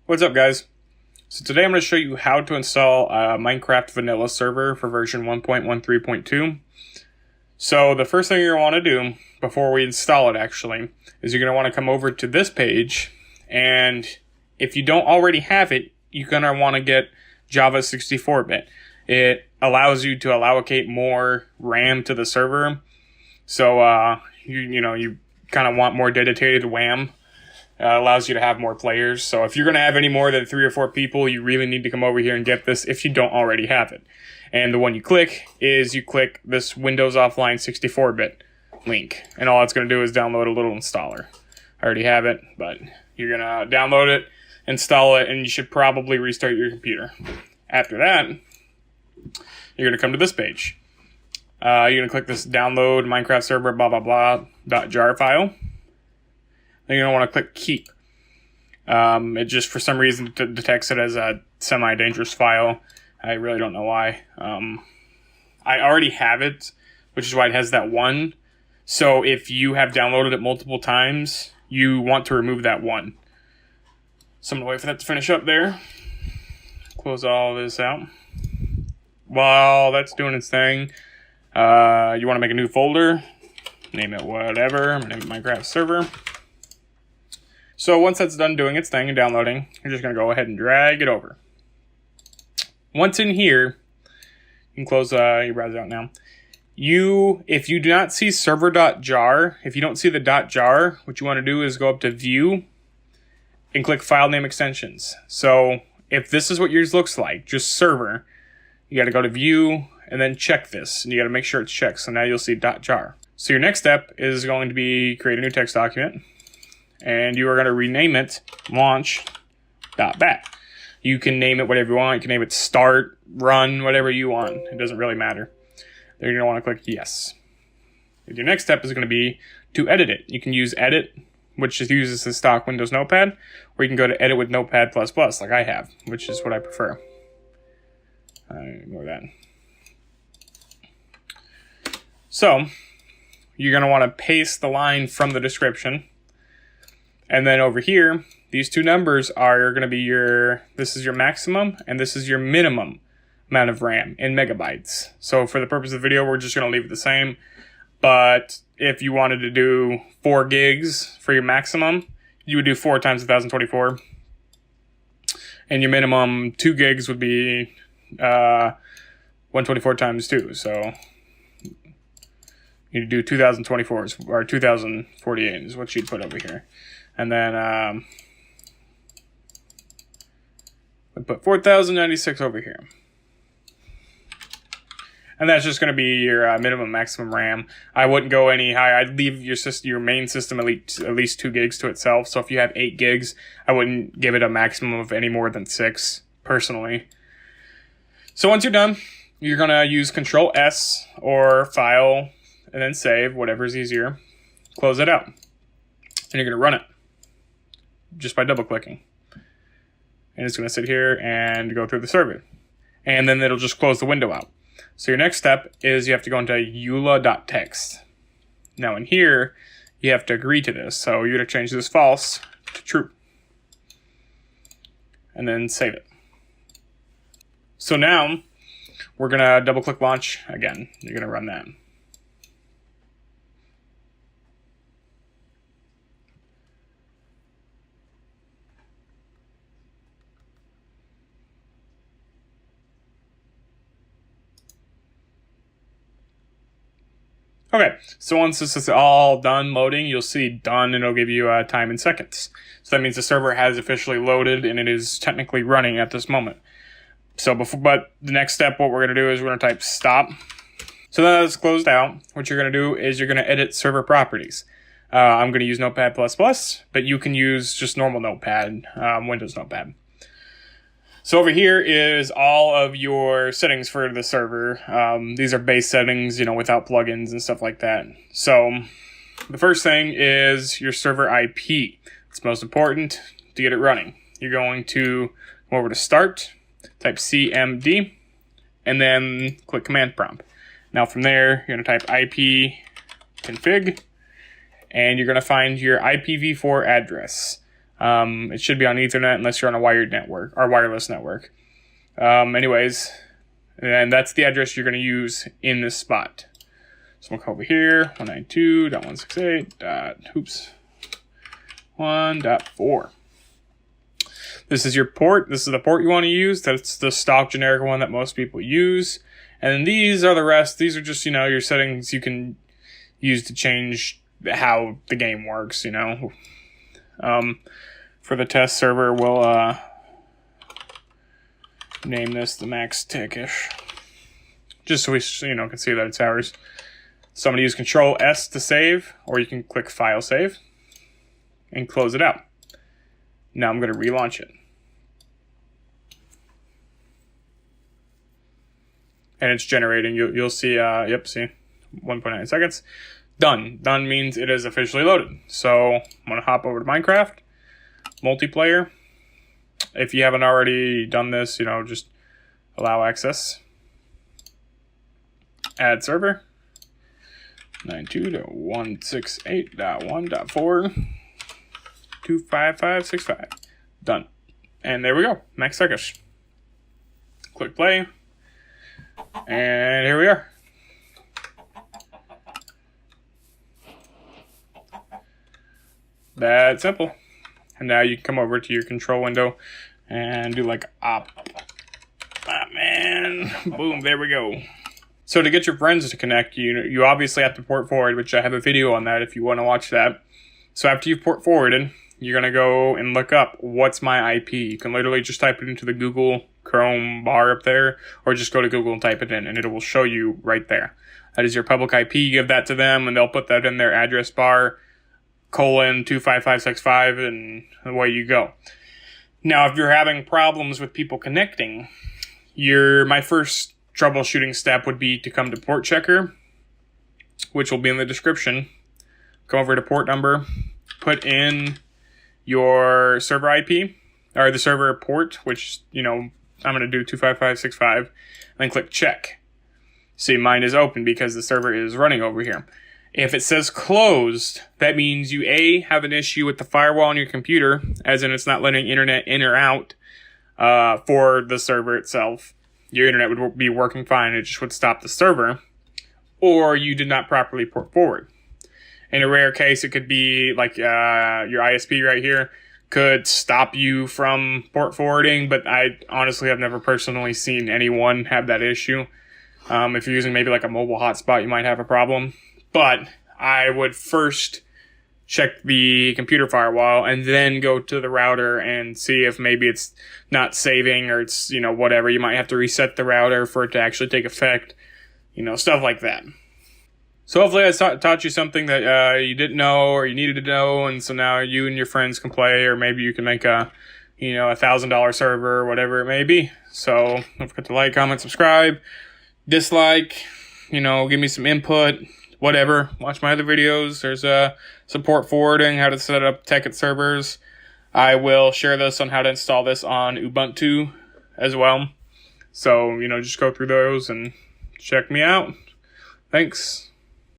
What's up, guys? So today I'm going to show you how to install a Minecraft vanilla server for version 1.13.2. So the first thing you're going to want to do before we install it actually is you're going to want to come over to this page, and if you don't already have it, you're going to want to get Java 64-bit. It allows you to allocate more RAM to the server. So you kind of want more dedicated WAM. Allows you to have more players. So if you're going to have any more than 3 or 4 people, you really need to come over here and get this if you don't already have it. And the one you click is you click this Windows Offline 64-bit link. And all it's going to do is download a little installer. I already have it, but you're going to download it, install it, and you should probably restart your computer. After that, you're going to come to this page. You're going to click this download Minecraft server blah blah blah .jar file. Then you're going to want to click keep. It just for some reason detects it as a semi-dangerous file. I really don't know why. I already have it, which is why it has that 1. So if you have downloaded it multiple times, you want to remove that 1. So I'm going to wait for that to finish up there. Close all this out. While that's doing its thing, you want to make a new folder. Name it whatever. I'm going to name it Minecraft server. So once that's done doing its thing and downloading, you're just going to go ahead and drag it over. Once in here, you can close your browser out now. If you do not see server.jar, if you don't see the .jar, what you want to do is go up to View and click File Name Extensions. So if this is what yours looks like, just server, you got to go to View and then check this. And you got to make sure it's checked. So now you'll see .jar. So your next step is going to be create a new text document. And you are going to rename it launch.bat. You can name it whatever you want. You can name it start, run, whatever you want. It doesn't really matter. Then you're going to want to click yes. And your next step is going to be to edit it. You can use edit, which just uses the stock Windows Notepad, or you can go to edit with Notepad++, like I have, which is what I prefer. Ignore that. So you're going to want to paste the line from the description. And then over here, these two numbers are going to be this is your maximum and this is your minimum amount of RAM in megabytes. So for the purpose of the video, we're just going to leave it the same. But if you wanted to do 4 gigs for your maximum, you would do 4 times 1024. And your minimum 2 gigs would be 124 times 2. So you do 2024 or 2048 is what you'd put over here. And then we put 4096 over here. And that's just going to be your minimum maximum RAM. I wouldn't go any higher. I'd leave your main system at least 2 gigs to itself. So if you have 8 gigs, I wouldn't give it a maximum of any more than 6, personally. So once you're done, you're going to use Control-S or File and then Save, whatever's easier. Close it out. And you're going to run it just by double-clicking. And it's going to sit here and go through the server. And then it'll just close the window out. So your next step is you have to go into eula.txt. Now in here, you have to agree to this. So you're going to change this false to true. And then save it. So now, we're going to double-click launch again. You're going to run that. Okay, so once this is all done loading, you'll see done, and it'll give you time in seconds. So that means the server has officially loaded, and it is technically running at this moment. But the next step, what we're going to do is we're going to type stop. So now that it's closed out, what you're going to do is you're going to edit server properties. I'm going to use Notepad++, but you can use just normal Notepad, Windows Notepad. So over here is all of your settings for the server. These are base settings, without plugins and stuff like that. So the first thing is your server IP. It's most important to get it running. You're going to come over to Start, type CMD, and then click Command Prompt. Now from there, you're going to type ipconfig, and you're going to find your IPv4 address. It should be on Ethernet unless you're on a wired network or wireless network. Anyways, and that's the address you're going to use in this spot. So we'll come over here, 192.168.1.4. This is your port. This is the port you want to use. That's the stock generic one that most people use. And then these are the rest. These are just, your settings you can use to change how the game works, For the test server, we'll name this the max tickish. Just so we can see that it's ours. So I'm going to use Control S to save, or you can click File Save and close it out. Now I'm going to relaunch it. And it's generating. You'll see, see, 1.9 seconds. Done. Done means it is officially loaded. So I'm going to hop over to Minecraft, multiplayer. If you haven't already done this, just allow access. Add server. 92.168.1.4 25565. Done. And there we go. Max tickish. Click play. And here we are. That simple. And now you can come over to your control window and do like op. Man. Boom, there we go. So to get your friends to connect, you obviously have to port forward, which I have a video on that if you want to watch that. So after you've port forwarded, you're going to go and look up what's my IP. You can literally just type it into the Google Chrome bar up there, or just go to Google and type it in, and it will show you right there. That is your public IP. You give that to them, and they'll put that in their address bar, :25565, and away you go. Now, if you're having problems with people connecting, my first troubleshooting step would be to come to Port Checker, which will be in the description. Come over to port number, put in your server IP, or the server port, which, I'm going to do 25565, and then click check. See, mine is open because the server is running over here. If it says closed, that means you have an issue with the firewall on your computer, as in it's not letting internet in or out for the server itself. Your internet would be working fine, it just would stop the server, or you did not properly port forward. In a rare case, it could be like your ISP right here could stop you from port forwarding, but I honestly have never personally seen anyone have that issue. If you're using maybe like a mobile hotspot, you might have a problem. But I would first check the computer firewall and then go to the router and see if maybe it's not saving or it's, whatever. You might have to reset the router for it to actually take effect, stuff like that. So hopefully I taught you something that you didn't know or you needed to know, and so now you and your friends can play, or maybe you can make a $1,000 server or whatever it may be. So don't forget to like, comment, subscribe, dislike, give me some input, whatever. Watch my other videos. There's support forwarding, how to set up Tekkit servers. I will share this on how to install this on Ubuntu as well. So, just go through those and check me out. Thanks.